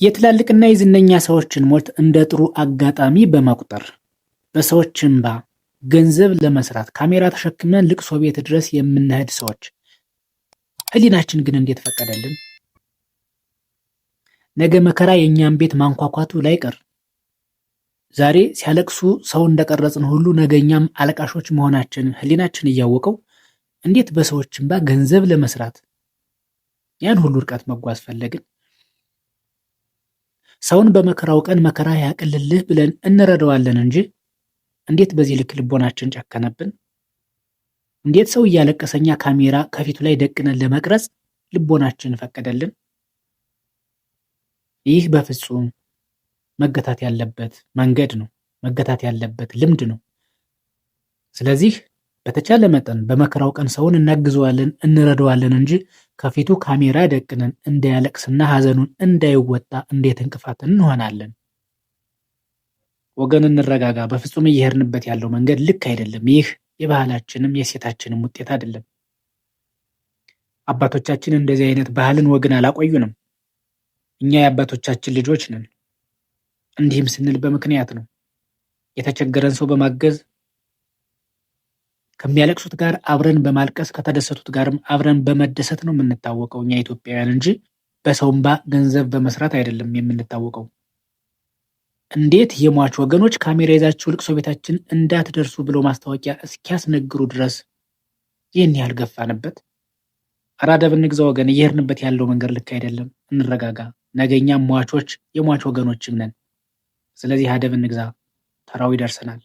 የትላልቅና የዝነኛ ሰዎችን ሞት እንደ ጥሩ አጋጣሚ በመቁጠር በሰዎች እንባ ገንዘብ ለመስራት ካሜራ ተሸክመን ልቅሶ ቤት ድረስ የምንሄድ ሰዎች ህሊናችን ግን እንዴት ፈቀደልን? ነገ መከራ የእኛን ቤት ማንኳኳቱ ላይቀር ዛሬ ሲያለቅሱ ሰው እንደቀረጽን ሁሉ ነገ እኛም አለቃሾች መሆናችን ህሊናችን እያወቀው እንዴት በሰዎች እንባ ገንዘብ ለመስራት ያን ሁሉ ርቀት መጓዝ ፈለግን? ሰውን በመከራው ቀን መከራ ያቅልልህ ብለን እንረዳዋለን እንጂ እንዴት በዚህ ልክ ልቦናችን ጨከነብን? እንዴት ሰው እያለቀሰኛ ካሜራ ከፊቱ ላይ ደቅነን ለመቅረጽ ልቦናችን ፈቀደልን? ይህ በፍጹም መገታት ያለበት መንገድ ነው፣ መገታት ያለበት ልምድ ነው። ስለዚህ በተቻለ መጠን በመከራው ቀን ሰውን እናግዘዋለን፣ እንረዳዋለን እንጂ ከፊቱ ካሜራ ደቅነን እንዳያለቅስና ሐዘኑን እንዳይወጣ እንዴት እንቅፋት እንሆናለን? ወገን እንረጋጋ። በፍጹም እየሄድንበት ያለው መንገድ ልክ አይደለም። ይህ የባህላችንም የሴታችንም ውጤት አይደለም። አባቶቻችን እንደዚህ አይነት ባህልን ወግን አላቆዩንም። እኛ የአባቶቻችን ልጆች ነን። እንዲህም ስንል በምክንያት ነው። የተቸገረን ሰው በማገዝ ከሚያለቅሱት ጋር አብረን በማልቀስ ከተደሰቱት ጋርም አብረን በመደሰት ነው የምንታወቀው እኛ ኢትዮጵያውያን እንጂ በሰው እንባ ገንዘብ በመስራት አይደለም የምንታወቀው። እንዴት የሟች ወገኖች ካሜራ ይዛችሁ ልቅሶ ቤታችን እንዳትደርሱ ብለው ማስታወቂያ እስኪያስነግሩ ድረስ ይህን ያህል ገፋንበት? አራደብ እንግዛ ወገን። እየሄድንበት ያለው መንገድ ልክ አይደለም። እንረጋጋ። ነገኛም ሟቾች የሟች ወገኖችም ነን። ስለዚህ አደብ እንግዛ። ተራው ይደርሰናል።